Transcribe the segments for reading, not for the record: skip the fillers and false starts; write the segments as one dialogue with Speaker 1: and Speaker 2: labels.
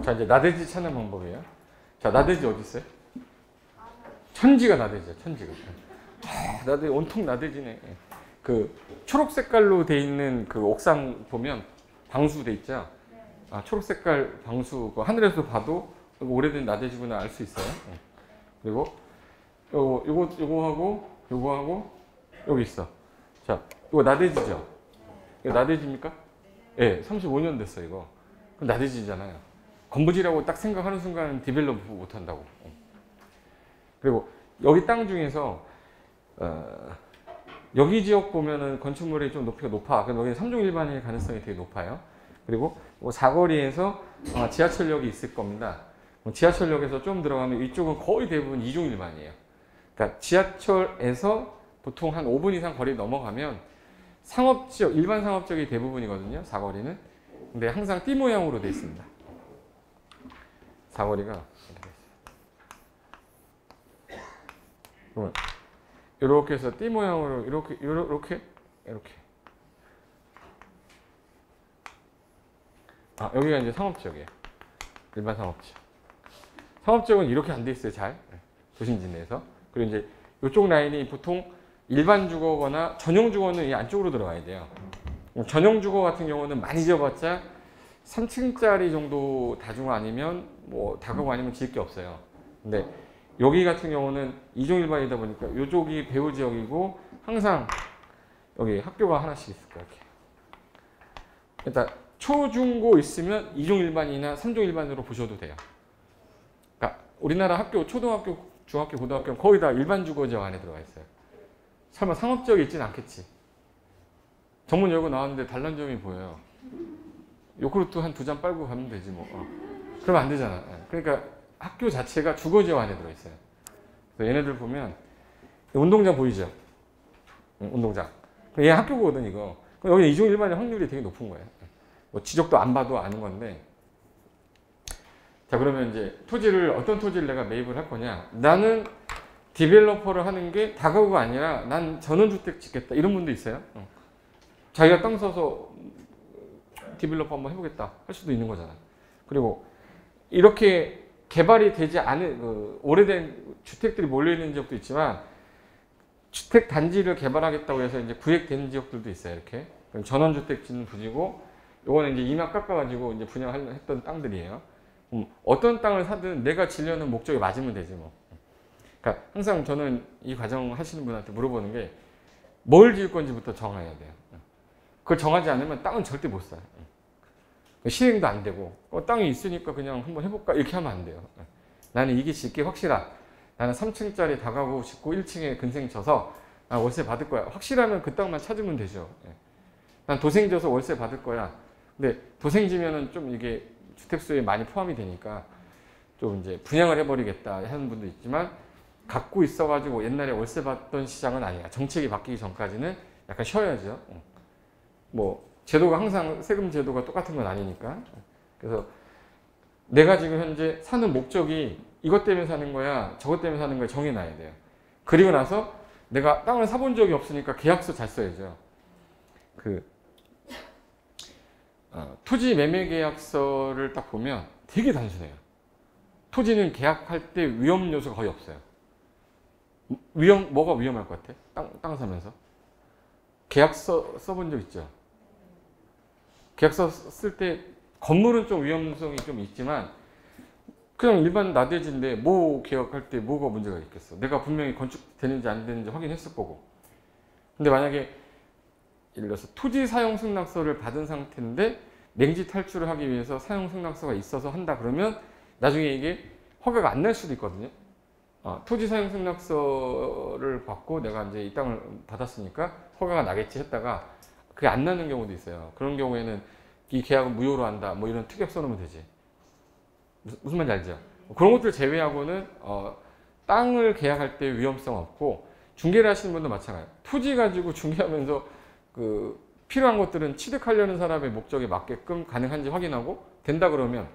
Speaker 1: 자, 이제 나대지 찾는 방법이에요. 자, 나대지 어디 있어요? 천지가 나대지야, 천지가. 나대지, 온통 나대지네. 그 초록 색깔로 돼 있는 그 옥상 보면 방수 돼 있죠? 아, 초록 색깔 방수, 그 하늘에서 봐도 오래된 나대지구나 알 수 있어요. 그리고 요거하고 여기 있어. 자, 이거 나대지죠? 이거 나대지입니까? 예, 35년 됐어 이거. 그럼 나대지잖아요. 건부지라고 딱 생각하는 순간 디벨롭 못 한다고. 그리고 여기 땅 중에서 여기 지역 보면은 건축물이 좀 높이가 높아. 그럼 여기 3종 일반일 가능성이 되게 높아요. 그리고 사거리에서 지하철역이 있을 겁니다. 지하철역에서 좀 들어가면 이쪽은 거의 대부분 2종 일반이에요. 그러니까 지하철에서 보통 한 5분 이상 거리 넘어가면 상업지역, 일반 상업지역이 대부분이거든요. 사거리는. 근데 항상 띠 모양으로 되어 있습니다. 사거리가 이렇게 해서 띠 모양으로 이렇게 여기가 이제 상업지역이에요. 일반 상업지역. 상업지역은 이렇게 안 돼 있어요. 잘 도심지 내에서. 그리고 이제 이쪽 라인이 보통 일반 주거거나 전용 주거는 이 안쪽으로 들어가야 돼요. 전용 주거 같은 경우는 많이 지어봤자 3층짜리 정도 다중화 아니면 뭐 다가구 아니면 지을 게 없어요. 근데 여기 같은 경우는 2종 일반이다 보니까 이쪽이 배후 지역이고 항상 여기 학교가 하나씩 있을 거예요. 이렇게. 일단 초중고 있으면 2종 일반이나 3종 일반으로 보셔도 돼요. 그러니까 우리나라 학교, 초등학교, 중학교, 고등학교는 거의 다 일반 주거 지역 안에 들어가 있어요. 설마 상업지역에 있지는 않겠지. 정문 열고 나왔는데 단란점이 보여요. 요구르트 한 2잔 빨고 가면 되지 뭐. 그러면 안 되잖아. 그러니까 학교 자체가 주거지역 안에 들어있어요. 그래서 얘네들 보면 운동장 보이죠? 운동장. 얘 학교거든 이거. 그럼 여기 2종 일반의 확률이 되게 높은 거예요. 뭐 지적도 안 봐도 아는 건데. 자, 그러면 이제 어떤 토지를 내가 매입을 할 거냐. 나는 디벨로퍼를 하는 게 다가구가 아니라 난 전원주택 짓겠다. 이런 분도 있어요. 자기가 땅 사서 디벨로퍼 한번 해보겠다 할 수도 있는 거잖아. 그리고 이렇게 개발이 되지 않은 오래된 주택들이 몰려있는 지역도 있지만 주택 단지를 개발하겠다고 해서 이제 구획된 지역들도 있어요. 이렇게 전원주택 짓는 부지고 요거는 이제 이마 깎아가지고 이제 분양했던 땅들이에요. 어떤 땅을 사든 내가 지려는 목적에 맞으면 되지 뭐. 그러니까 항상 저는 이 과정 하시는 분한테 물어보는 게 뭘 지을 건지부터 정해야 돼요. 그걸 정하지 않으면 땅은 절대 못 사요. 실행도 안 되고 땅이 있으니까 그냥 한번 해볼까 이렇게 하면 안 돼요. 나는 이게 짓기 확실하. 나는 3층짜리 다가구 짓고 1층에 근생 쳐서 월세 받을 거야. 확실하면 그 땅만 찾으면 되죠. 난 도생 져서 월세 받을 거야. 근데 도생 지면은 좀 이게 주택수에 많이 포함이 되니까 좀 이제 분양을 해버리겠다 하는 분도 있지만 갖고 있어가지고 옛날에 월세 받던 시장은 아니야. 정책이 바뀌기 전까지는 약간 쉬어야죠. 뭐 제도가 항상 세금 제도가 똑같은 건 아니니까. 그래서 내가 지금 현재 사는 목적이 이것 때문에 사는 거야, 저것 때문에 사는 거야 정해놔야 돼요. 그리고 나서 내가 땅을 사본 적이 없으니까 계약서 잘 써야죠. 토지 매매 계약서를 딱 보면 되게 단순해요. 토지는 계약할 때 위험 요소가 거의 없어요. 뭐가 위험할 것 같아? 땅 사면서? 계약서 써본 적 있죠? 계약서 쓸 때 건물은 좀 위험성이 좀 있지만 그냥 일반 나대지인데 뭐 계약할 때 뭐가 문제가 있겠어? 내가 분명히 건축되는지 안 되는지 확인했을 거고. 근데 만약에 예를 들어서 토지 사용 승낙서를 받은 상태인데 맹지 탈출을 하기 위해서 사용 승낙서가 있어서 한다 그러면 나중에 이게 허가가 안 날 수도 있거든요. 토지 사용 승낙서를 받고 내가 이제 이 땅을 받았으니까 허가가 나겠지 했다가 그게 안 나는 경우도 있어요. 그런 경우에는 이 계약은 무효로 한다 뭐 이런 특약 써놓으면 되지. 무슨 말인지 알죠? 그런 것들 제외하고는 땅을 계약할 때 위험성 없고 중개를 하시는 분도 마찬가지예요. 토지 가지고 중개하면서 필요한 것들은 취득하려는 사람의 목적에 맞게끔 가능한지 확인하고 된다 그러면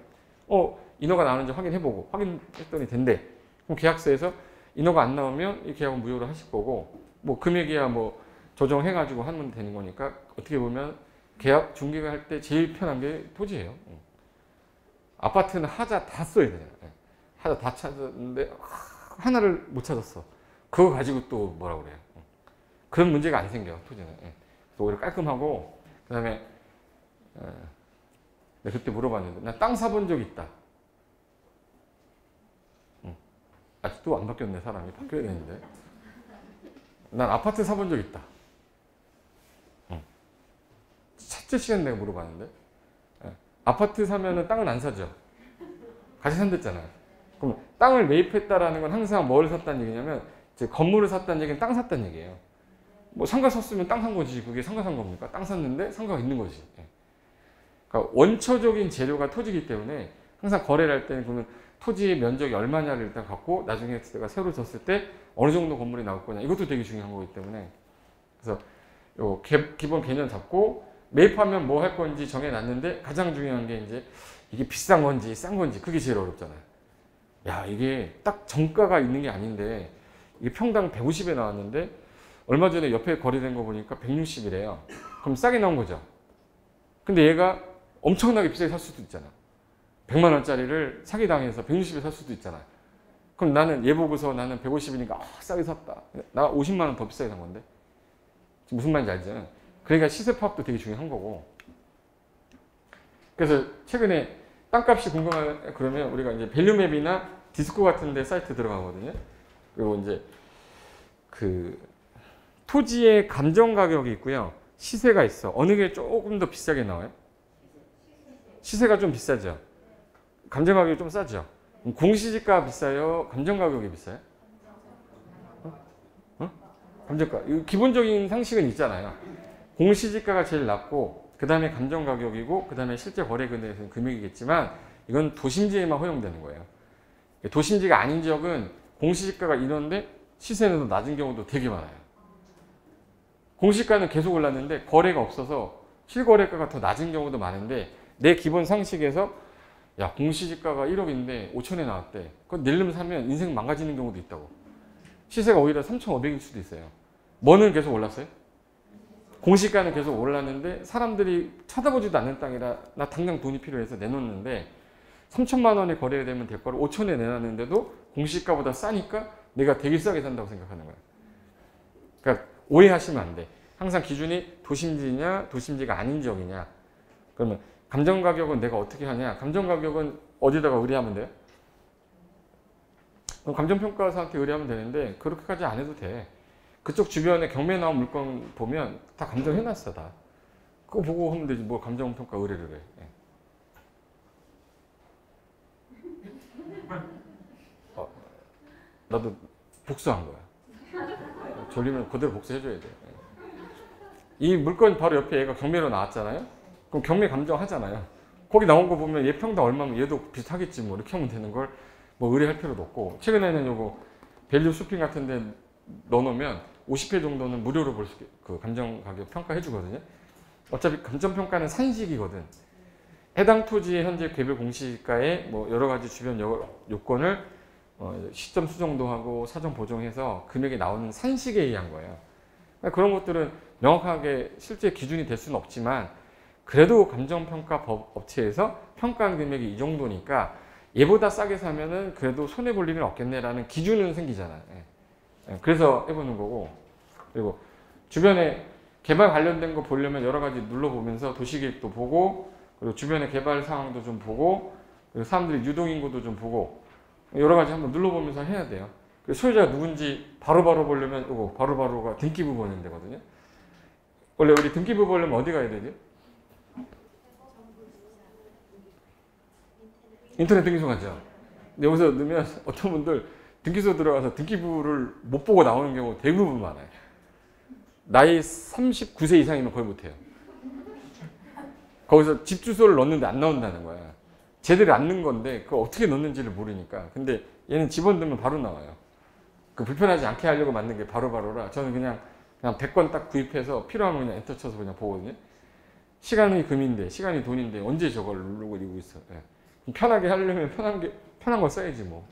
Speaker 1: 인허가 나오는지 확인해보고 확인했더니 된대. 그럼 계약서에서 인허가 안 나오면 이 계약은 무효로 하실 거고 뭐 금액이야 뭐 조정해가지고 하면 되는 거니까 어떻게 보면 계약 중개를 할 때 제일 편한 게 토지예요. 아파트는 하자 다 써야 되잖아요. 예. 하자 다 찾았는데 하나를 못 찾았어. 그거 가지고 또 뭐라 그래요. 그런 문제가 안 생겨 토지는. 예. 오히려 깔끔하고 그다음에 내가 그때 물어봤는데 나 땅 사본 적 있다. 아직도 안 바뀌었네. 사람이 바뀌어야 되는데. 난 아파트 사본 적 있다. 첫째 시간 내가 물어봤는데 아파트 사면은 땅은 안 사죠. 같이 산댔잖아요. 그럼 땅을 매입했다라는 건 항상 뭘 샀다는 얘기냐면 이제 건물을 샀다는 얘기는 땅 샀다는 얘기예요. 뭐 상가 샀으면 땅 산 거지. 그게 상가 산 겁니까? 땅 샀는데 상가가 있는 거지. 그러니까 원초적인 재료가 토지이기 때문에 항상 거래를 할 때는 그러면 토지의 면적이 얼마냐를 일단 갖고 나중에 내가 새로 졌을 때 어느 정도 건물이 나올 거냐 이것도 되게 중요한 거기 때문에 그래서 요 기본 개념 잡고 매입하면 뭐 할 건지 정해놨는데 가장 중요한 게 이제 이게 비싼 건지 싼 건지 그게 제일 어렵잖아요. 야 이게 딱 정가가 있는 게 아닌데 이게 평당 150에 나왔는데 얼마 전에 옆에 거래된 거 보니까 160이래요. 그럼 싸게 나온 거죠. 근데 얘가 엄청나게 비싸게 살 수도 있잖아. 100만 원짜리를 사기당해서 160에 살 수도 있잖아. 그럼 나는 얘 보고서 나는 150이니까 싸게 샀다. 나 50만 원 더 비싸게 산 건데. 무슨 말인지 알죠? 그러니까 시세 파악도 되게 중요한 거고. 그래서 최근에 땅값이 궁금하면 그러면 우리가 이제 밸류맵이나 디스코 같은 데 사이트 들어가거든요. 그리고 이제 그 토지의 감정 가격이 있고요. 시세가 있어. 어느 게 조금 더 비싸게 나와요? 시세가 좀 비싸죠. 감정 가격이 좀 싸죠. 공시지가 비싸요? 감정 가격이 비싸요? 감정가. 기본적인 상식은 있잖아요. 공시지가가 제일 낮고 그 다음에 감정 가격이고 그 다음에 실제 거래 금액은 금액이겠지만 이건 도심지에만 허용되는 거예요. 도심지가 아닌 지역은 공시지가가 이런데 시세는 더 낮은 경우도 되게 많아요. 공시가는 계속 올랐는데 거래가 없어서 실거래가가 더 낮은 경우도 많은데 내 기본 상식에서 야 공시지가가 1억인데 5천에 나왔대. 그건 낼름 사면 인생 망가지는 경우도 있다고. 시세가 오히려 3,500일 수도 있어요. 뭐는 계속 올랐어요? 공시가는 계속 올랐는데 사람들이 쳐다보지도 않는 땅이라 나 당장 돈이 필요해서 내놓는데 3천만 원에 거래되면 될 거를 5천에 내놨는데도 공시가보다 싸니까 내가 되게 싸게 산다고 생각하는 거예요. 그러니까 오해하시면 안 돼. 항상 기준이 도심지냐 도심지가 아닌 지역이냐. 그러면 감정 가격은 내가 어떻게 하냐. 감정 가격은 어디다가 의뢰하면 돼요? 그럼 감정평가사한테 의뢰하면 되는데 그렇게까지 안 해도 돼. 그쪽 주변에 경매 나온 물건 보면 다 감정해놨어 다. 그거 보고 하면 되지 뭐 감정평가 의뢰를 해. 나도 복수한 거야. 졸리면 그대로 복수해줘야 돼. 이 물건 바로 옆에 얘가 경매로 나왔잖아요. 그럼 경매 감정하잖아요. 거기 나온 거 보면 얘 평당 얼마면 얘도 비슷하겠지 뭐 이렇게 하면 되는 걸 뭐 의뢰할 필요도 없고 최근에는 요거 밸류 쇼핑 같은 데 넣어놓으면 50회 정도는 무료로 볼 수 있게 그 감정 가격 평가해 주거든요. 어차피 감정 평가는 산식이거든. 해당 토지의 현재 개별 공시가에 뭐 여러 가지 주변 요건을 시점 수정도 하고 사전 보정해서 금액이 나오는 산식에 의한 거예요. 그러니까 그런 것들은 명확하게 실제 기준이 될 수는 없지만 그래도 감정평가 업체에서 평가한 금액이 이 정도니까 얘보다 싸게 사면은 그래도 손해볼 일은 없겠네라는 기준은 생기잖아요. 그래서 해보는 거고 그리고 주변에 개발 관련된 거 보려면 여러 가지 눌러보면서 도시계획도 보고 그리고 주변의 개발 상황도 좀 보고 그리고 사람들이 유동인구도 좀 보고 여러 가지 한번 눌러보면서 해야 돼요. 소유자가 누군지 바로바로 보려면 이거 바로바로가 등기부 보는 데거든요. 원래 우리 등기부 보려면 어디 가야 되지? 인터넷 등기소 가죠. 근데 여기서 넣으면 어떤 분들 등기소 들어가서 등기부를 못 보고 나오는 경우 대부분 많아요. 나이 39세 이상이면 거의 못해요. 거기서 집 주소를 넣었는데 안 나온다는 거야. 제대로 안 넣은 건데 그거 어떻게 넣는지를 모르니까. 근데 얘는 집어넣으면 바로 나와요. 그 불편하지 않게 하려고 만든 게 바로바로라 저는 그냥 100건 딱 구입해서 필요하면 그냥 엔터 쳐서 그냥 보거든요. 시간이 금인데 시간이 돈인데 언제 저걸 누르고 이러고 있어. 예. 편하게 하려면 편한 거 써야지 뭐.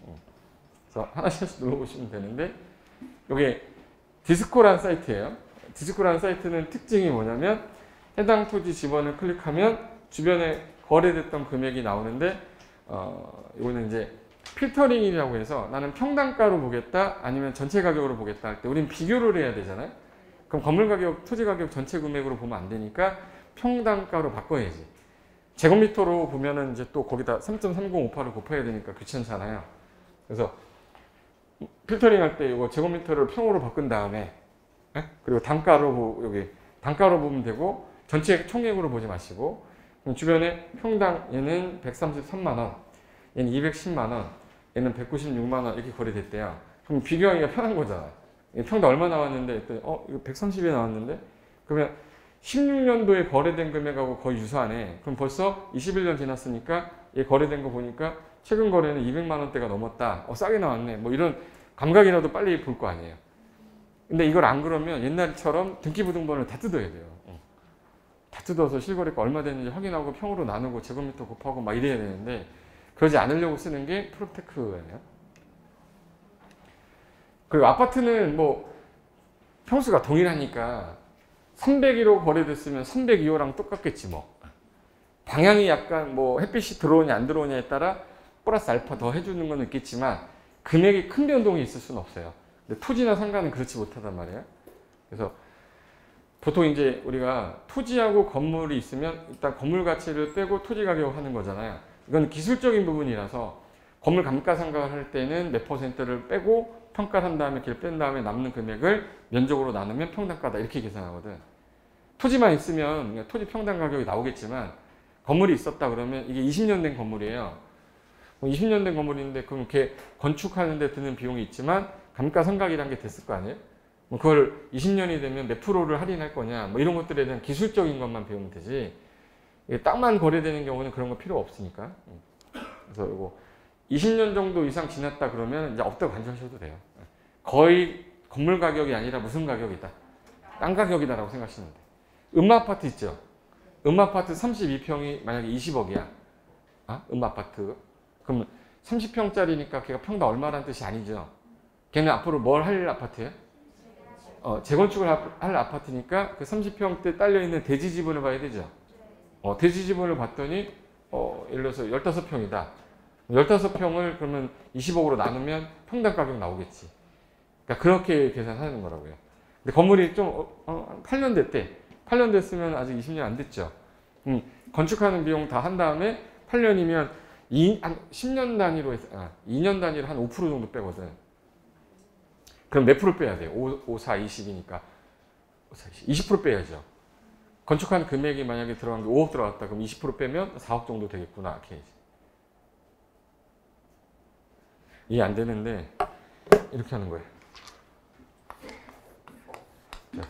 Speaker 1: 그래서 하나씩 눌러보시면 되는데 이게 디스코라는 사이트예요. 디스코라는 사이트는 특징이 뭐냐면 해당 토지 지번을 클릭하면 주변에 거래됐던 금액이 나오는데 이거는 이제 필터링이라고 해서 나는 평당가로 보겠다 아니면 전체 가격으로 보겠다 할 때 우린 비교를 해야 되잖아요. 그럼 건물 가격, 토지 가격 전체 금액으로 보면 안 되니까 평당가로 바꿔야지. 제곱미터로 보면은 이제 또 거기다 3.3058을 곱해야 되니까 귀찮잖아요. 그래서 필터링 할 때 이거 제곱미터를 평으로 바꾼 다음에 그리고 단가로 여기 단가로 보면 되고 전체 총액으로 보지 마시고 주변에 평당 얘는 133만 원, 얘는 210만 원, 얘는 196만 원 이렇게 거래됐대요. 그럼 비교하기가 편한 거잖아. 평당 얼마 나왔는데 이거 130에 나왔는데 그러면 16년도에 거래된 금액하고 거의 유사하네. 그럼 벌써 21년 지났으니까 얘 거래된 거 보니까 최근 거래는 200만 원대가 넘었다. 싸게 나왔네. 뭐 이런 감각이라도 빨리 볼 거 아니에요. 근데 이걸 안 그러면 옛날처럼 등기부등본을 다 뜯어야 돼요. 다 뜯어서 실거래가 얼마 됐는지 확인하고 평으로 나누고 제곱미터 곱하고 막 이래야 되는데 그러지 않으려고 쓰는 게 프로테크예요. 그리고 아파트는 뭐 평수가 동일하니까 302로 거래됐으면 302호랑 똑같겠지 뭐. 방향이 약간 뭐 햇빛이 들어오냐 안 들어오냐에 따라 플러스 알파 더 해주는 건 있겠지만 금액이 큰 변동이 있을 수는 없어요. 근데 토지나 상가는 그렇지 못하단 말이에요. 그래서 보통 이제 우리가 토지하고 건물이 있으면 일단 건물 가치를 빼고 토지 가격을 하는 거잖아요. 이건 기술적인 부분이라서 건물 감가상각을 할 때는 몇 퍼센트를 빼고 평가를 한 다음에 걔를 뺀 다음에 남는 금액을 면적으로 나누면 평당가다 이렇게 계산하거든. 토지만 있으면 토지 평당 가격이 나오겠지만 건물이 있었다 그러면 이게 20년 된 건물이에요. 20년 된 건물인데 그럼 걔 건축하는 데 드는 비용이 있지만 감가상각이라는 게 됐을 거 아니에요? 뭐 그걸 20년이 되면 몇 프로를 할인할 거냐 뭐 이런 것들에 대한 기술적인 것만 배우면 되지 땅만 거래되는 경우는 그런 거 필요 없으니까. 그래서 이거 20년 정도 이상 지났다 그러면 이제 없다고 간주하셔도 돼요. 거의 건물 가격이 아니라 무슨 가격이다. 땅 가격이다라고 생각하시면 돼요. 음마아파트 있죠. 음마아파트 32평이 만약에 20억이야. 음마아파트. 그럼 30평짜리니까 걔가 평당 얼마라는 뜻이 아니죠. 걔는 앞으로 뭘 할 아파트예요? 재건축을 할 아파트니까 그 30평대 딸려있는 대지 지분을 봐야 되죠. 대지 지분을 봤더니 예를 들어서 15평이다. 15평을 그러면 20억으로 나누면 평당 가격 나오겠지. 그러니까 그렇게 계산하는 거라고요. 근데 건물이 좀 8년 됐대. 8년 됐으면 아직 20년 안 됐죠. 건축하는 비용 다 한 다음에 8년이면 한 10년 단위로 해서 2년 단위로 한 5% 정도 빼거든. 그럼 몇 프로 빼야 돼요? 5, 4, 20이니까 20% 빼야죠. 건축하는 금액이 만약에 들어간 게 5억 들어갔다. 그럼 20% 빼면 4억 정도 되겠구나. 이렇게 해야지. 이해 안 되는데 이렇게 하는 거예요. 자,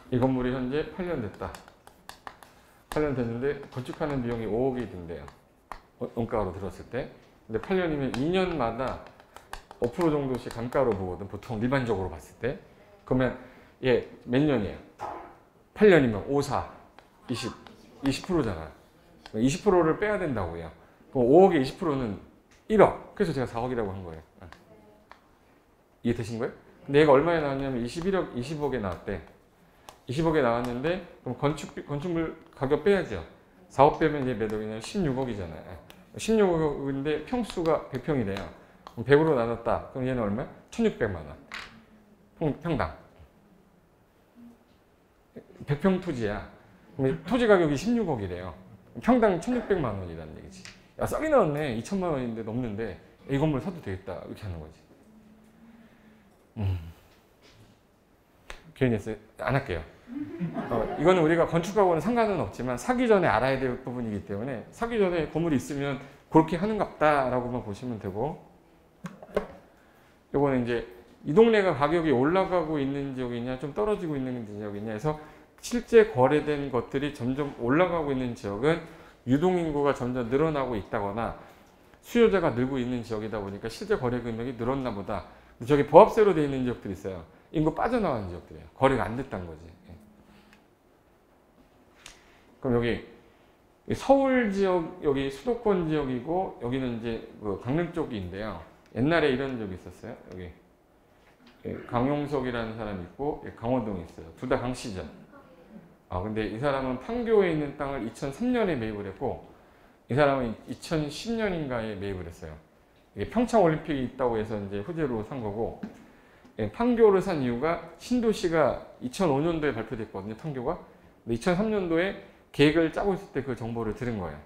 Speaker 1: 이 건물이 현재 8년 됐다. 8년 됐는데 건축하는 비용이 5억이 든대요. 원가로 들었을 때. 근데 8년이면 2년마다 5% 정도씩 감가로 보거든. 보통 일반적으로 봤을 때. 그러면 얘 몇 년이에요? 8년이면 5, 4, 20%잖아. 20%를 빼야 된다고요. 그럼 5억의 20%는 1억. 그래서 제가 4억이라고 한 거예요. 이해되신 거예요? 근데 얘가 얼마에 나왔냐면 20억에 나왔대. 20억에 나왔는데 그럼 건축물 가격 빼야죠. 4억 빼면 얘 몇 억이냐면 16억이잖아요. 16억인데 평수가 100평이래요. 그럼 100으로 나눴다. 그럼 얘는 얼마야? 1600만 원. 평당. 100평 토지야. 그럼 토지 가격이 16억이래요. 평당 1600만 원이라는 얘기지. 야, 싸게 나왔네. 2천만 원인데 넘는데 이 건물 사도 되겠다. 이렇게 하는 거지. 괜히 했어요. 안 할게요. 이거는 우리가 건축하고는 상관은 없지만 사기 전에 알아야 될 부분이기 때문에 사기 전에 건물이 있으면 그렇게 하는갑다라고만 보시면 되고, 이거는 이제 이 동네가 가격이 올라가고 있는 지역이냐 좀 떨어지고 있는 지역이냐 해서 실제 거래된 것들이 점점 올라가고 있는 지역은 유동인구가 점점 늘어나고 있다거나 수요자가 늘고 있는 지역이다 보니까 실제 거래 금액이 늘었나 보다. 저기 보합세로 되어 있는 지역들이 있어요. 인구 빠져나가는 지역들이에요. 거래가 안 됐다는 거지. 그럼 여기 서울 지역, 여기 수도권 지역이고 여기는 이제 그 강릉 쪽인데요. 옛날에 이런 적이 있었어요. 여기 강용석이라는 사람이 있고 강원동이 있어요. 둘 다 강씨죠. 근데 이 사람은 판교에 있는 땅을 2003년에 매입을 했고 이 사람은 2010년인가에 매입을 했어요. 이게 평창 올림픽이 있다고 해서 이제 호재로 산 거고, 예, 판교를 산 이유가 신도시가 2005년도에 발표됐거든요. 판교가. 근데 2003년도에 계획을 짜고 있을 때 그 정보를 들은 거예요.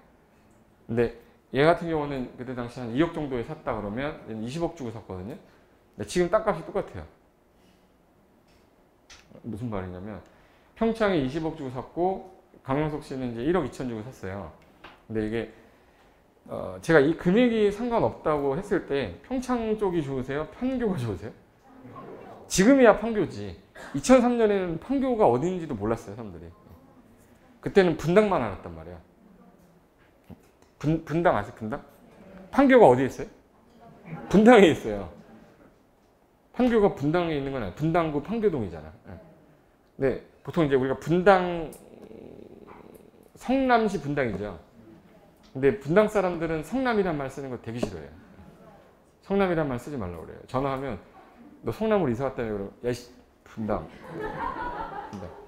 Speaker 1: 근데 얘 같은 경우는 그때 당시 한 2억 정도에 샀다 그러면 20억 주고 샀거든요. 근데 지금 땅값이 똑같아요. 무슨 말이냐면 평창에 20억 주고 샀고 강용석 씨는 이제 1억 2천 주고 샀어요. 근데 이게 제가 이 금액이 상관없다고 했을 때 평창 쪽이 좋으세요? 판교가 좋으세요? 지금이야 판교지. 2003년에는 판교가 어딘지도 몰랐어요, 사람들이. 그때는 분당만 알았단 말이야. 분당 아세요? 분당? 판교가 어디에 있어요? 분당에 있어요. 판교가 분당에 있는 건 아니에요. 분당구 판교동이잖아. 네, 보통 이제 우리가 분당, 성남시 분당이죠. 근데 분당 사람들은 성남이란 말 쓰는 거 되게 싫어해요. 성남이란 말 쓰지 말라고 그래요. 전화하면 너 성남으로 이사 왔다며 그러면 야씨 분당.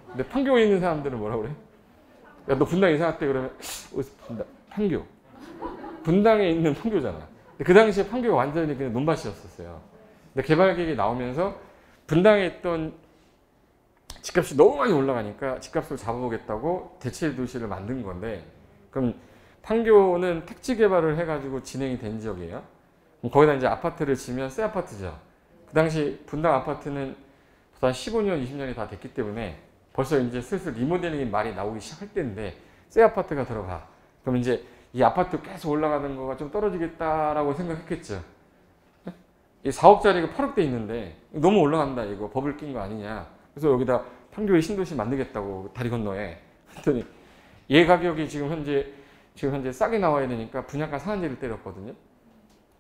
Speaker 1: 근데 판교에 있는 사람들은 뭐라고 그래? 야 너 분당 이사 왔대 그러면 어디서 분당? 판교. 분당에 있는 판교잖아. 근데 그 당시에 판교가 완전히 그냥 논밭이었었어요. 근데 개발 계획이 나오면서 분당에 있던 집값이 너무 많이 올라가니까 집값을 잡아보겠다고 대체 도시를 만든 건데, 그럼 판교는 택지 개발을 해가지고 진행이 된 지역이에요. 그럼 거기다 이제 아파트를 지면 새 아파트죠. 그 당시 분당 아파트는 한 15년, 20년이 다 됐기 때문에 벌써 이제 슬슬 리모델링이 말이 나오기 시작할 때인데 새 아파트가 들어가. 그럼 이제 이 아파트 계속 올라가는 거가 좀 떨어지겠다라고 생각했겠죠. 이 4억짜리가 8억대 있는데 너무 올라간다 이거 버블 낀 거 아니냐. 그래서 여기다 판교의 신도시 만들겠다고 다리 건너에 했더니 얘 가격이 지금 현재 싸게 나와야 되니까 분양가 상한제를 때렸거든요.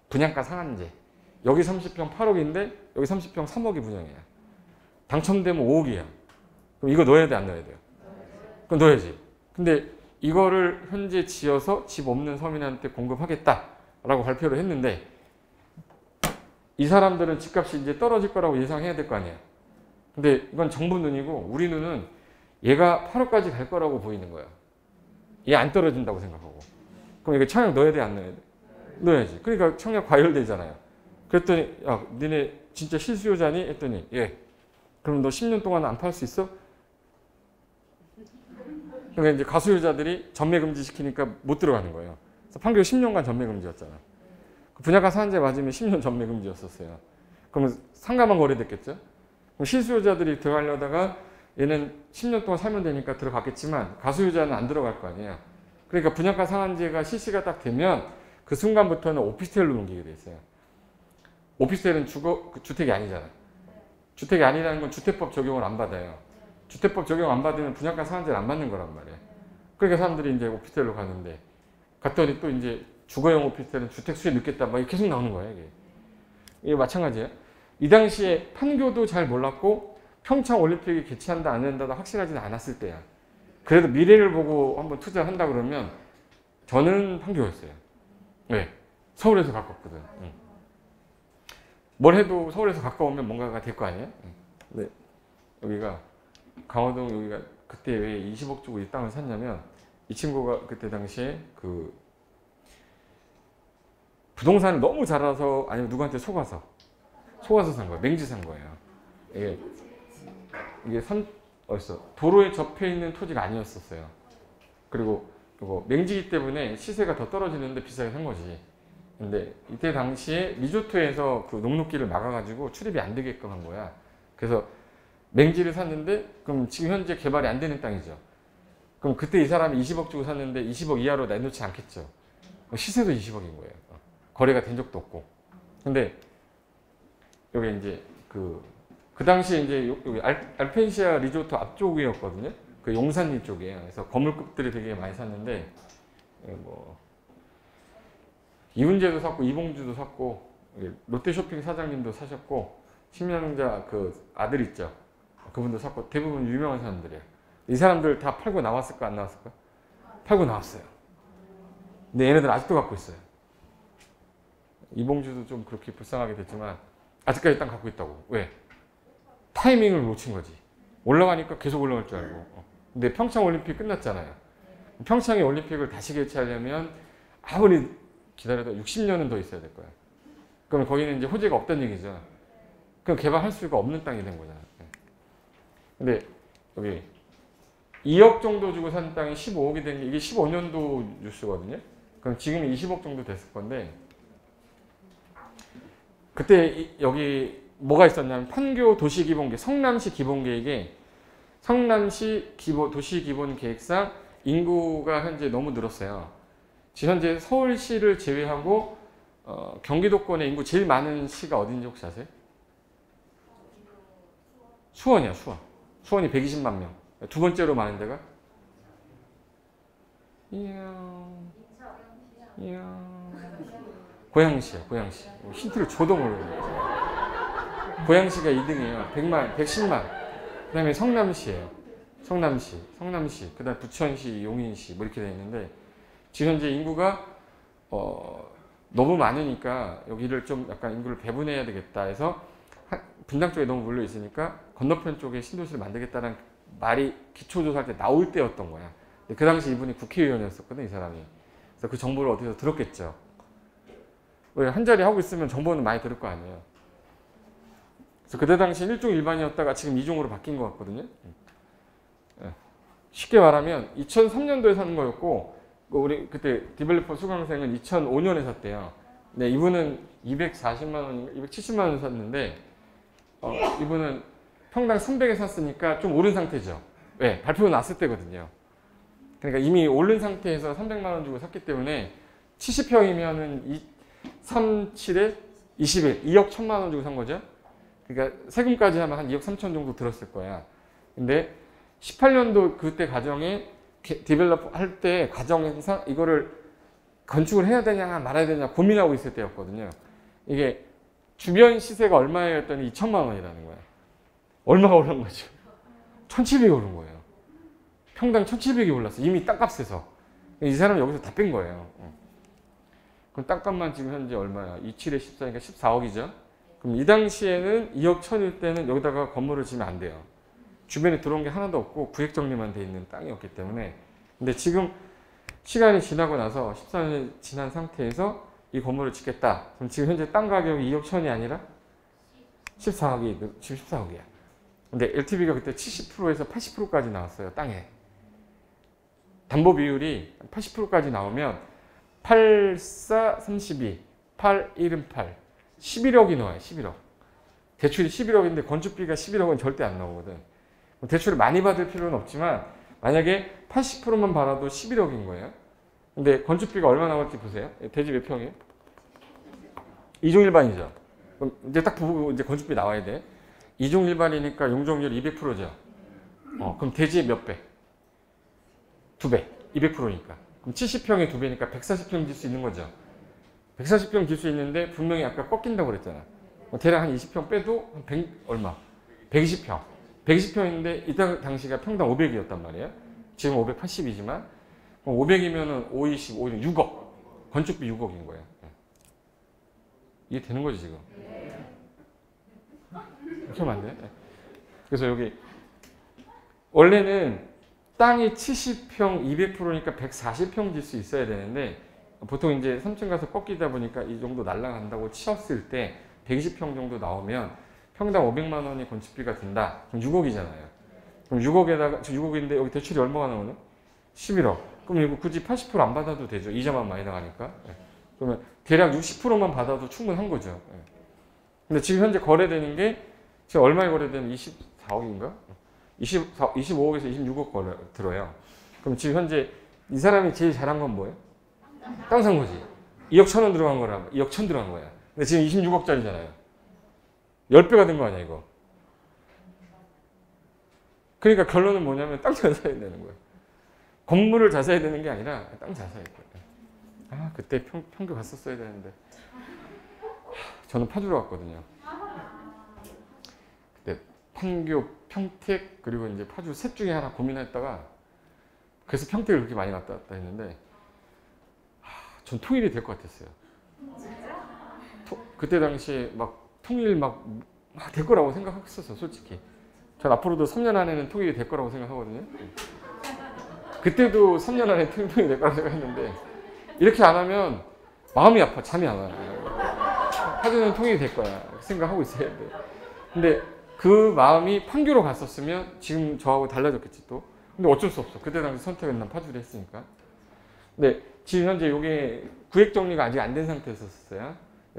Speaker 1: 분양가 상한제. 여기 30평 8억인데 여기 30평 3억이 분양이야. 당첨되면 5억이야. 그럼 이거 넣어야 돼, 안 넣어야 돼요? 그럼 넣어야지. 근데 이거를 현재 지어서 집 없는 서민한테 공급하겠다라고 발표를 했는데 이 사람들은 집값이 이제 떨어질 거라고 예상해야 될 거 아니야. 근데 이건 정부 눈이고 우리 눈은 얘가 8억까지 갈 거라고 보이는 거야. 얘 안 떨어진다고 생각하고. 그럼 이거 청약 넣어야 돼, 안 넣어야 돼? 넣어야지. 그러니까 청약 과열되잖아요. 그랬더니 야, 니네 진짜 실수요자니? 했더니 예. 그럼 너 10년 동안 안 팔 수 있어? 그러니까 이제 가수요자들이 전매금지 시키니까 못 들어가는 거예요. 그래서 판교 10년간 전매금지였잖아. 분양가 상한제 맞으면 10년 전매금지였었어요. 그러면 상가만 거래됐겠죠? 그럼 실수요자들이 들어가려다가 얘는 10년 동안 살면 되니까 들어갔겠지만 가수요자는 안 들어갈 거 아니에요. 그러니까 분양가 상한제가 실시가 딱 되면 그 순간부터는 오피스텔로 옮기게 돼 있어요. 오피스텔은 주택이 아니잖아. 주택이 아니라는 건 주택법 적용을 안 받아요. 주택법 적용 안 받으면 분양가 상한제를 안 받는 거란 말이에요. 그러니까 사람들이 이제 오피스텔로 가는데 갔더니 또 이제 주거용 오피스텔은 주택 수요 늦겠다 막 계속 나오는 거예요. 이게 마찬가지예요. 이 당시에 판교도 잘 몰랐고 평창 올림픽이 개최한다 안 한다도 확실하지는 않았을 때야. 그래도 미래를 보고 한번 투자를 한다 그러면 저는 판교였어요. 왜? 서울에서 가깝거든. 뭘 해도 서울에서 가까우면 뭔가가 될 거 아니에요? 네. 여기가 강화동 여기가 그때 왜 20억 주고 이 땅을 샀냐면 이 친구가 그때 당시에 그 부동산을 너무 잘해서 아니면 누구한테 속아서 산 거예요. 맹지 산 거예요. 이게 어딨어? 도로에 접해 있는 토지가 아니었었어요. 그리고 이거 맹지기 때문에 시세가 더 떨어지는데 비싸게 산 거지. 근데 이때 당시에 리조트에서 그 녹록길을 막아가지고 출입이 안 되게끔 한 거야. 그래서 맹지를 샀는데 그럼 지금 현재 개발이 안 되는 땅이죠. 그럼 그때 이 사람이 20억 주고 샀는데 20억 이하로 내놓지 않겠죠. 시세도 20억인 거예요. 거래가 된 적도 없고. 근데 여기 이제 그 당시에 이제 여기 알펜시아 리조트 앞쪽이었거든요. 그 용산리 쪽이에요. 그래서 건물급들이 되게 많이 샀는데 뭐 이훈재도 샀고 이봉주도 샀고 롯데쇼핑 사장님도 사셨고 심양자 그 아들 있죠. 그분도 샀고 대부분 유명한 사람들이에요. 이 사람들 다 팔고 나왔을까 안 나왔을까? 팔고 나왔어요. 근데 얘네들 아직도 갖고 있어요. 이봉주도 좀 그렇게 불쌍하게 됐지만 아직까지 땅 갖고 있다고. 왜? 타이밍을 놓친 거지. 올라가니까 계속 올라갈 줄 알고. 근데 평창 올림픽 끝났잖아요. 평창의 올림픽을 다시 개최하려면 아무리 기다려도 60년은 더 있어야 될 거야. 그럼 거기는 이제 호재가 없다는 얘기죠. 그럼 개발할 수가 없는 땅이 된 거잖아. 근데 여기 2억 정도 주고 산 땅이 15억이 된 게 이게 15년도 뉴스거든요. 그럼 지금 20억 정도 됐을 건데 그때 여기 뭐가 있었냐면 판교 도시기본계획, 성남시 기본계획에 성남시 도시기본계획상 인구가 현재 너무 늘었어요. 지금 현재 서울시를 제외하고 경기도권의 인구 제일 많은 시가 어딘지 혹시 아세요? 수원이야, 수원. 수원이 120만 명. 두 번째로 많은 데가? 고양시야, 고양시. 힌트를 줘도 모르겠네. 고양시가 2등이에요. 110만. 그 다음에 성남시예요. 성남시. 그 다음 부천시, 용인시 뭐 이렇게 돼 있는데 지금 현재 인구가 너무 많으니까 여기를 좀 약간 인구를 배분해야 되겠다 해서 분당 쪽에 너무 몰려 있으니까 건너편 쪽에 신도시를 만들겠다는 말이 기초조사할 때 나올 때였던 거야. 근데 그 당시 이분이 국회의원이었었거든, 이 사람이. 그래서 그 정보를 어디서 들었겠죠. 왜 한 자리 하고 있으면 정보는 많이 들을 거 아니에요. 그래서 그때 당시 1종 1반이었다가 지금 2종으로 바뀐 것 같거든요. 쉽게 말하면 2003년도에 사는 거였고 우리 그때 디벨로퍼 수강생은 2005년에 샀대요. 근데 이분은 240만 원, 270만 원 샀는데 이분은 평당 300에 샀으니까 좀 오른 상태죠. 왜? 발표가 났을 때거든요. 그러니까 이미 오른 상태에서 300만 원 주고 샀기 때문에 70평이면은 37에 21, 2억 1천만 원 주고 산 거죠. 그러니까 세금까지 하면 한 2억 3천 정도 들었을 거야. 근데 18년도 그때 가정에 디벨롭 할 때 가정에서 이거를 건축을 해야 되냐 말아야 되냐 고민하고 있을 때였거든요. 이게 주변 시세가 얼마였더니 2천만 원이라는 거야. 얼마가 오른 거죠? 1,700이 오른 거예요. 평당 1,700이 올랐어. 이미 땅값에서. 이 사람은 여기서 다 뺀 거예요. 그럼 땅값만 지금 현재 얼마야? 27에 14니까 14억이죠. 그럼 이 당시에는 2억 1천일 때는 여기다가 건물을 지으면 안 돼요. 주변에 들어온 게 하나도 없고 구획 정리만 돼 있는 땅이었기 때문에. 근데 지금 시간이 지나고 나서 14년이 지난 상태에서 이 건물을 짓겠다. 그럼 지금 현재 땅 가격이 2억 1천이 아니라 14억이 지금 14억이야. 근데 LTV가 그때 70%에서 80%까지 나왔어요. 땅에. 담보 비율이 80%까지 나오면 8, 4, 32, 8, 1은 8, 11억이 나와요. 11억. 대출이 11억인데 건축비가 11억은 절대 안 나오거든. 대출을 많이 받을 필요는 없지만 만약에 80%만 받아도 11억인 거예요. 근데 건축비가 얼마 나올지 보세요. 대지 몇 평이에요? 2종 일반이죠. 그럼 이제 딱 보고 이제 건축비 나와야 돼. 2종 일반이니까 용적률 200%죠. 그럼 대지 몇 배? 2배. 200%니까. 그럼 70평에 2배니까 140평 질 수 있는 거죠. 140평 질 수 있는데 분명히 아까 꺾인다고 그랬잖아. 대략 한 20평 빼도 한 100 얼마? 120평. 120평인데 이때 당시가 평당 500이었단 말이에요. 지금 580이지만 500이면은 5, 20, 5, 6억. 건축비 6억인 거예요. 이게 되는 거지 지금. 이렇게 하면 안 돼? 그래서 여기 원래는 땅이 70평 200%니까 140평 질 수 있어야 되는데 보통 이제 3층 가서 꺾이다 보니까 이 정도 날아간다고 치었을 때 120평 정도 나오면 평당 500만 원이 건축비가 든다. 그럼 6억이잖아요. 그럼 6억에다가 6억인데 여기 대출이 얼마가 나오는? 11억. 그럼 이거 굳이 80%안 받아도 되죠. 이자만 많이 나가니까. 그러면 대략 60%만 받아도 충분한 거죠. 근데 지금 현재 거래되는 게 지금 얼마에 거래되는 24억인가? 25억에서 26억 들어요. 그럼 지금 현재 이 사람이 제일 잘한 건 뭐예요? 땅 산 거지. 2억 1천 들어간 거라 2억 1천 들어간 거야. 근데 지금 26억짜리잖아요. 10배가 된 거 아니야 이거. 그러니까 결론은 뭐냐면 땅 잘 사야 되는 거예요. 건물을 잘 사야 되는 게 아니라 땅 잘 사야 돼요. 아 그때 평교 갔었어야 되는데. 저는 파주로 갔거든요. 그때 판교, 평택 그리고 이제 파주 셋 중에 하나 고민했다가 그래서 평택을 그렇게 많이 갔다 왔다 했는데 전 통일이 될 것 같았어요. 그때 당시에 막 통일 막 될 거라고 생각했었어 솔직히. 전 앞으로도 3년 안에는 통일이 될 거라고 생각하거든요. 그때도 3년 안에 통일이 될 거라고 생각했는데 이렇게 안 하면 마음이 아파. 잠이 안 와요. 카드는 통일이 될 거야 생각하고 있어야 돼. 근데 그 마음이 판교로 갔었으면 지금 저하고 달라졌겠지 또. 근데 어쩔 수 없어. 그때 당시 선택은 난 파주를 했으니까. 근데 지금 현재 이게 구획 정리가 아직 안 된 상태였었어요.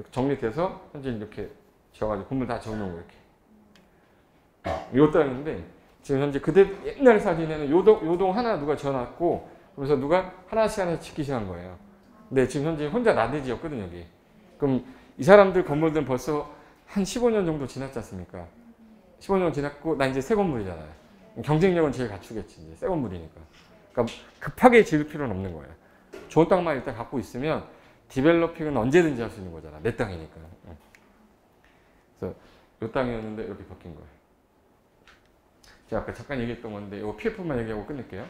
Speaker 1: 정리돼서 현재 이렇게 지어가지고 건물 다 지어놓은 거 이렇게. 요 땅인데 지금 현재 그때 옛날 사진에는 요동 하나 누가 지어놨고 그래서 누가 하나씩 짓기 시작한 거예요. 근데 지금 현재 혼자 나대지였거든 여기. 그럼 이 사람들 건물들은 벌써 한 15년 정도 지났지 않습니까? 15년 지났고 나 이제 새 건물이잖아요. 경쟁력은 제일 갖추겠지 이제 새 건물이니까. 그러니까 급하게 지을 필요는 없는 거예요. 좋은 땅만 일단 갖고 있으면 디벨로핑은 언제든지 할 수 있는 거잖아. 내 땅이니까. 그래서 이 땅이었는데 이렇게 바뀐 거예요. 제가 아까 잠깐 얘기했던 건데 이거 PF만 얘기하고 끝낼게요.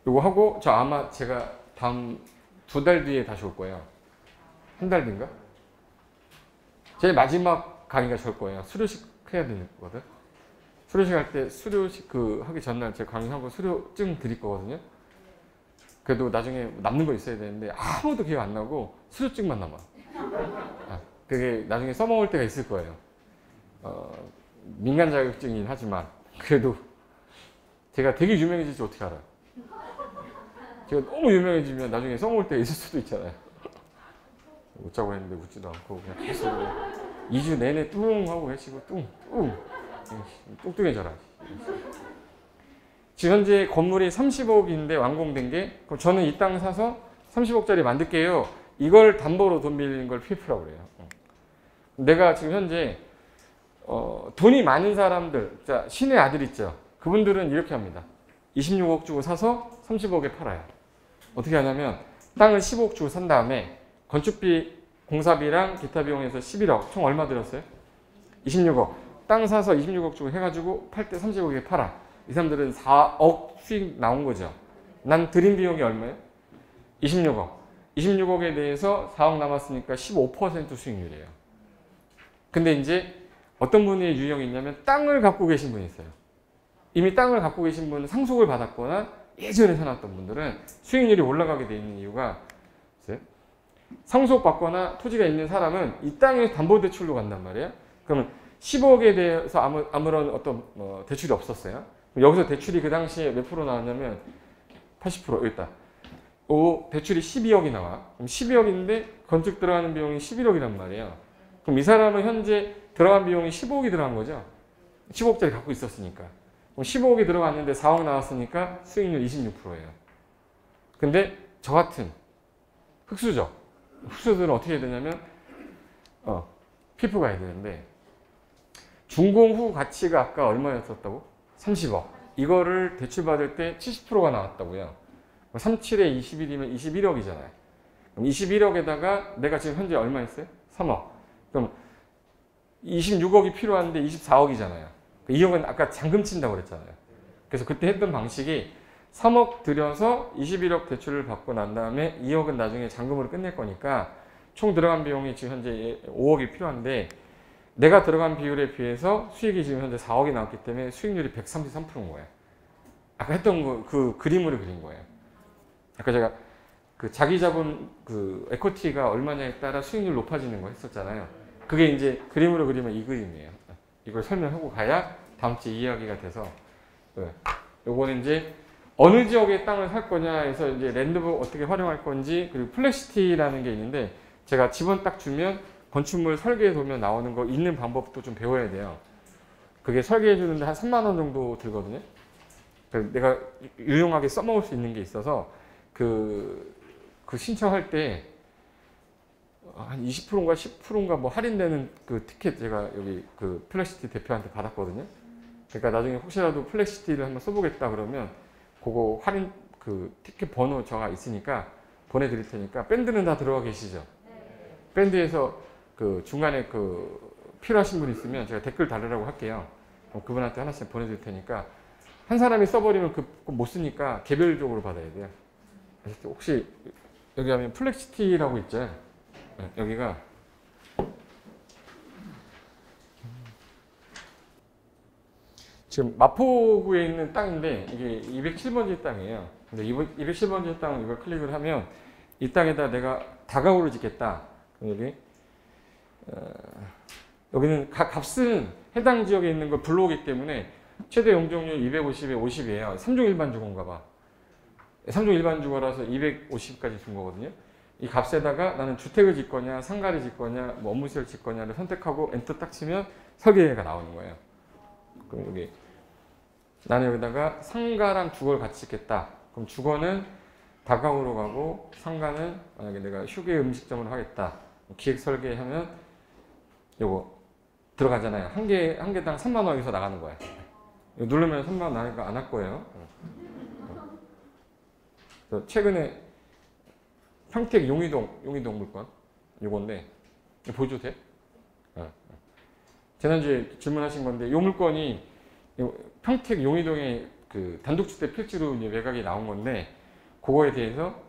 Speaker 1: 이거 하고 저 아마 제가 다음 2달 뒤에 다시 올 거예요. 한 달 뒤인가? 제일 마지막 강의가 저일 거예요. 수료식 해야 되거든. 수료식 할 때 수료식 하기 전날 제가 강의하고 수료증 드릴 거거든요. 그래도 나중에 남는 거 있어야 되는데 아무도 기억 안 나고 수료증만 남아. 그게 나중에 써먹을 때가 있을 거예요. 민간 자격증이긴 하지만 그래도 제가 되게 유명해질지 어떻게 알아요? 제가 너무 유명해지면 나중에 써먹을 때가 있을 수도 있잖아요. 웃자고 했는데 웃지도 않고 그냥 계속 2주 내내 뚱 하고 계시고 뚱뚱해져라. 지금 현재 건물이 30억인데 완공된 게 그럼 저는 이 땅 사서 30억짜리 만들게요. 이걸 담보로 돈 빌리는 걸 PF라고 그래요. 내가 지금 현재 돈이 많은 사람들, 자 신의 아들 있죠. 그분들은 이렇게 합니다. 26억 주고 사서 30억에 팔아요. 어떻게 하냐면 땅을 15억 주고 산 다음에 건축비, 공사비랑 기타 비용에서 11억, 총 얼마 들었어요? 26억. 땅 사서 26억 주고 해가지고 팔 때 30억에 팔아. 이 사람들은 4억 수익 나온 거죠. 난 들인 비용이 얼마예요? 26억. 26억에 대해서 4억 남았으니까 15% 수익률이에요. 근데 이제 어떤 분이 유형이 있냐면 땅을 갖고 계신 분이 있어요. 이미 땅을 갖고 계신 분은 상속을 받았거나 예전에 사놨던 분들은 수익률이 올라가게 돼 있는 이유가 있어요. 상속받거나 토지가 있는 사람은 이 땅에 담보대출로 간단 말이에요. 그러면 15억에 대해서 아무런 어떤 대출이 없었어요. 여기서 대출이 그 당시에 몇 프로 나왔냐면 80% 일단 대출이 12억이 나와. 그럼 12억인데 건축 들어가는 비용이 11억이란 말이에요. 그럼 이 사람은 현재 들어간 비용이 15억이 들어간 거죠. 15억짜리 갖고 있었으니까. 그럼 15억이 들어갔는데 4억 나왔으니까 수익률 26%예요. 근데 저 같은 흑수저. 흑수들은 어떻게 해야 되냐면 PF가 해야 되는데 준공 후 가치가 아까 얼마였었다고? 30억. 이거를 대출받을 때 70%가 나왔다고요. 37에 21이면 21억이잖아요. 그럼 21억에다가 내가 지금 현재 얼마 있어요? 3억. 그럼 26억이 필요한데 24억이잖아요. 2억은 아까 잔금 친다고 그랬잖아요. 그래서 그때 했던 방식이 3억 들여서 21억 대출을 받고 난 다음에 2억은 나중에 잔금으로 끝낼 거니까 총 들어간 비용이 지금 현재 5억이 필요한데 내가 들어간 비율에 비해서 수익이 지금 현재 4억이 나왔기 때문에 수익률이 133%인 거예요. 아까 했던 그 그림으로 그린 거예요. 아까 제가 그 자기 자본 그 에코티가 얼마냐에 따라 수익률 높아지는 거 했었잖아요. 그게 이제 그림으로 그리면 이 그림이에요. 이걸 설명하고 가야 다음 주에 이야기가 돼서 요거는 이제 어느 지역의 땅을 살 거냐 해서 이제 랜드북 어떻게 활용할 건지 그리고 플렉시티라는 게 있는데 제가 지번 딱 주면 건축물 설계해 보면 나오는 거 있는 방법도 좀 배워야 돼요. 그게 설계해 주는데 한 3만 원 정도 들거든요. 내가 유용하게 써먹을 수 있는 게 있어서 그 신청할 때 한 20%인가 10%인가 뭐 할인되는 그 티켓 제가 여기 그 플렉시티 대표한테 받았거든요. 그러니까 나중에 혹시라도 플렉시티를 한번 써보겠다 그러면 그거 할인 그 티켓 번호 저가 있으니까 보내드릴 테니까 밴드는 다 들어가 계시죠? 밴드에서 그 중간에 그 필요하신 분 있으면 제가 댓글 달으라고 할게요. 그럼 그분한테 하나씩 보내드릴 테니까 한 사람이 써버리면 그 못 쓰니까 개별적으로 받아야 돼요. 그래서 혹시 여기 하면 플렉시티라고 있죠? 여기가 지금 마포구에 있는 땅인데 이게 207번지 땅이에요. 근데 207번지 땅 이걸 클릭을 하면 이 땅에다 내가 다가구를 짓겠다. 여기 여기는 값은 해당 지역에 있는 걸 불러오기 때문에 최대 용적률 250에 50이에요. 3종 일반 주거인가 봐. 3종 일반 주거라서 250까지 준 거거든요. 이 값에다가 나는 주택을 짓거냐, 상가를 짓거냐, 뭐 업무시설 짓거냐를 선택하고 엔터 딱 치면 설계가 나오는 거예요. 그럼 여기 나는 여기다가 상가랑 주거를 같이 짓겠다. 그럼 주거는 다가구로 가고 상가는 만약에 내가 휴게 음식점을 하겠다. 기획 설계하면 요거 들어가잖아요. 한 개당 3만 원에서 나가는 거야. 이거 누르면 3만 원 나니까 안 할 거예요. 최근에 평택 용의동 물건 요건데 보여줘도 돼? 지난주에 질문하신 건데 요 물건이 평택 용의동의 그 단독주택 필지로 이제 매각이 나온 건데 그거에 대해서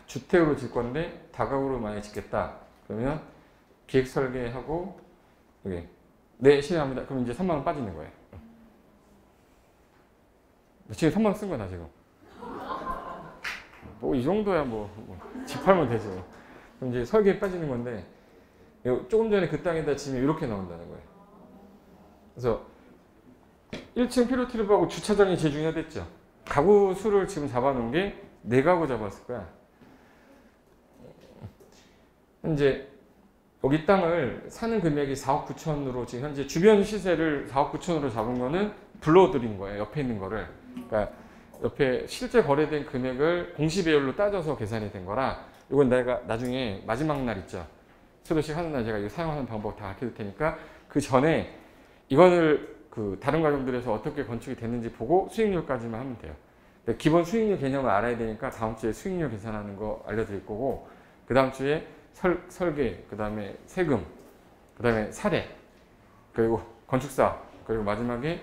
Speaker 1: 주택으로 질 건데 다가구로 많이 짓겠다. 그러면 기획 설계하고 여기 네 실행합니다. 그럼 이제 3만 원 빠지는 거예요. 지금 3만 원 쓴 거다 지금. 뭐 이 정도야 집 팔면 되죠. 그럼 이제 설계에 빠지는 건데 조금 전에 그 땅에다 지면 이렇게 나온다는 거예요. 그래서 1층 피로티르하고 주차장이 제일 중요하댔죠. 가구 수를 지금 잡아놓은 게 4가구 잡았을 거야. 현재 여기 땅을 사는 금액이 4억 9천으로 지금 현재 주변 시세를 4억 9천으로 잡은 거는 불러드린 거예요. 옆에 있는 거를. 그러니까 옆에 실제 거래된 금액을 공시배열로 따져서 계산이 된 거라 이건 내가 나중에 마지막 날 있죠. 수도식 하는 날 제가 이거 사용하는 방법 다 알려줄 테니까 그 전에 이거를 그 다른 과정들에서 어떻게 건축이 됐는지 보고 수익률까지만 하면 돼요. 근데 기본 수익률 개념을 알아야 되니까 다음 주에 수익률 계산하는 거 알려드릴 거고 그 다음 주에 설계, 그 다음에 세금, 그 다음에 사례, 그리고 건축사, 그리고 마지막에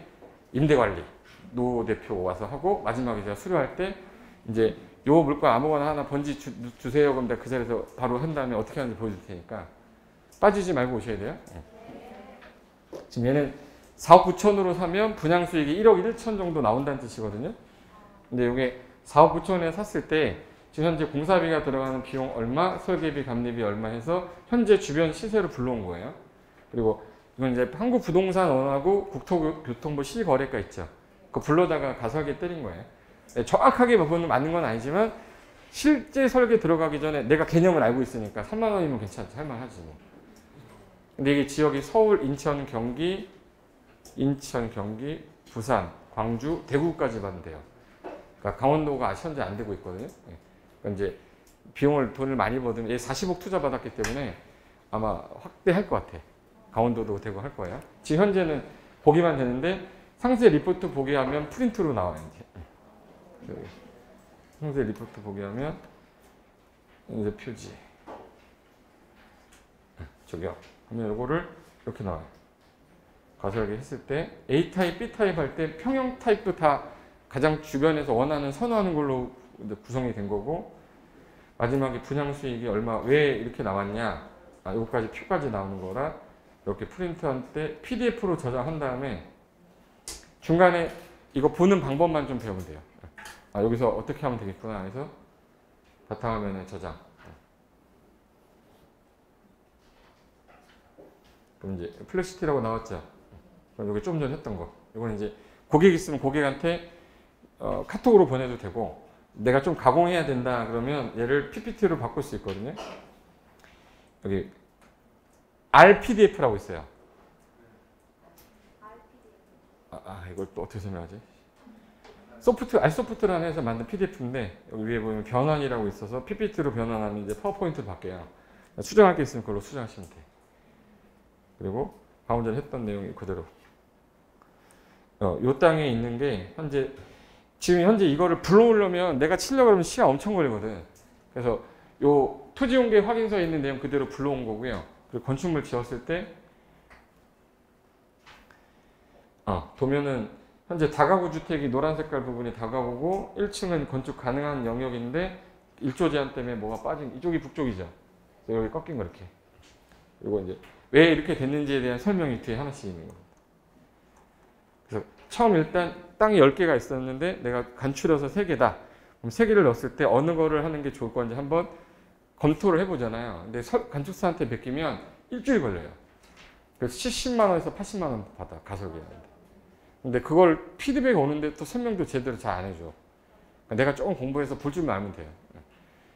Speaker 1: 임대관리, 노 대표 와서 하고 마지막에 제가 수료할 때 이제 요 물건 아무거나 하나 번지 주세요. 그럼 내가 그 자리에서 바로 한 다음에 어떻게 하는지 보여줄 테니까 빠지지 말고 오셔야 돼요. 지금 얘는 4억 9천으로 사면 분양수익이 1억 1천 정도 나온다는 뜻이거든요. 근데 이게 4억 9천에 샀을 때 지금 현재 공사비가 들어가는 비용 얼마, 설계비, 감리비 얼마 해서 현재 주변 시세로 불러온 거예요. 그리고 이건 이제 한국부동산원하고 국토교통부 실거래가 있죠. 그 불러다가 가설계 때린 거예요. 정확하게 부분은 맞는 건 아니지만 실제 설계 들어가기 전에 내가 개념을 알고 있으니까 3만 원이면 괜찮지, 할만하지 뭐. 근데 이게 지역이 서울, 인천, 경기, 부산, 광주, 대구까지 받는데요. 그러니까 강원도가 현재 안 되고 있거든요. 그러니까 이제 돈을 많이 받으면 얘 40억 투자 받았기 때문에 아마 확대할 것 같아. 강원도도 되고 할 거예요. 지금 현재는 보기만 되는데 상세 리포트 보기 하면 프린트로 나와요. 이제 상세 리포트 보기 하면 이제 표지 저기요. 하면 이거를 이렇게 나와요. 가설계 했을 때 A 타입, B 타입 할 때 평형 타입도 다 가장 주변에서 원하는 선호하는 걸로 구성이 된 거고 마지막에 분양 수익이 얼마 왜 이렇게 나왔냐 이거까지 표까지 나오는 거라 이렇게 프린트할 때 PDF로 저장한 다음에 중간에 이거 보는 방법만 좀 배우면 돼요. 여기서 어떻게 하면 되겠구나 해서 바탕화면에 저장. 그럼 이제 플렉시티라고 나왔죠. 그럼 여기 좀 전에 했던 거. 이건 이제 고객 있으면 고객한테 카톡으로 보내도 되고 내가 좀 가공해야 된다 그러면 얘를 PPT로 바꿀 수 있거든요. 여기 RPDF라고 있어요. 이걸 또 어떻게 설명하지? 알소프트라는 해서 만든 PDF인데 여기 위에 보면 변환이라고 있어서 PPT로 변환하면 이제 파워포인트로 바뀌어요. 수정할 게 있으면 그걸로 수정하시면 돼. 그리고 방금 전에 했던 내용이 그대로. 요 땅에 있는 게 지금 현재 이거를 불러오려면 내가 치려고 하면 시간 엄청 걸리거든. 그래서 요 토지용계 확인서에 있는 내용 그대로 불러온 거고요. 그리고 건축물 지었을 때 보면은 현재 다가구 주택이 노란 색깔 부분이 다가구고 1층은 건축 가능한 영역인데 일조 제한 때문에 뭐가 빠진 이쪽이 북쪽이죠. 여기 꺾인 거 이렇게. 그리고 이제 왜 이렇게 됐는지에 대한 설명이 뒤에 하나씩 있는 겁니다. 그래서 처음 일단 땅이 10개가 있었는데 내가 간추려서 3개다. 그럼 3개를 넣었을 때 어느 거를 하는 게 좋을 건지 한번 검토를 해보잖아요. 근데 건축사한테 맡기면 일주일 걸려요. 그래서 70만 원에서 80만 원 받아, 가설비하는데. 근데 그걸 피드백이 오는데 또 설명도 제대로 잘 안 해줘. 그러니까 내가 조금 공부해서 볼 줄만 알면 돼요.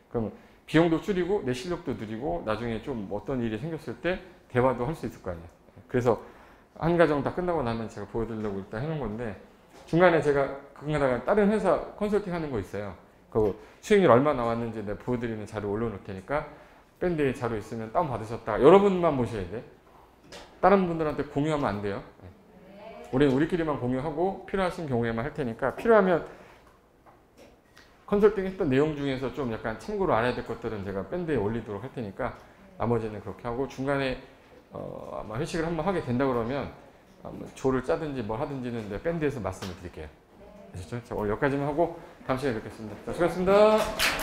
Speaker 1: 그럼 비용도 줄이고 내 실력도 늘리고 나중에 좀 어떤 일이 생겼을 때 대화도 할 수 있을 거 아니에요. 그래서 한 과정 다 끝나고 나면 제가 보여드리려고 일단 해놓은 건데, 중간에 제가 그거다가 다른 회사 컨설팅 하는 거 있어요. 그 수익률 얼마 나왔는지 내가 보여드리는 자료 올려놓을 테니까 밴드에 자료 있으면 다운 받으셨다가 여러분만 보셔야 돼. 다른 분들한테 공유하면 안 돼요. 우리는 우리끼리만 공유하고 필요하신 경우에만 할 테니까, 필요하면 컨설팅 했던 내용 중에서 좀 약간 참고로 알아야 될 것들은 제가 밴드에 올리도록 할 테니까 나머지는 그렇게 하고, 중간에 아마 회식을 한번 하게 된다 그러면 조를 짜든지 뭘 하든지는 내가 밴드에서 말씀을 드릴게요. 아시죠? 자, 오늘 여기까지만 하고 다음 시간에 뵙겠습니다. 자, 수고하셨습니다.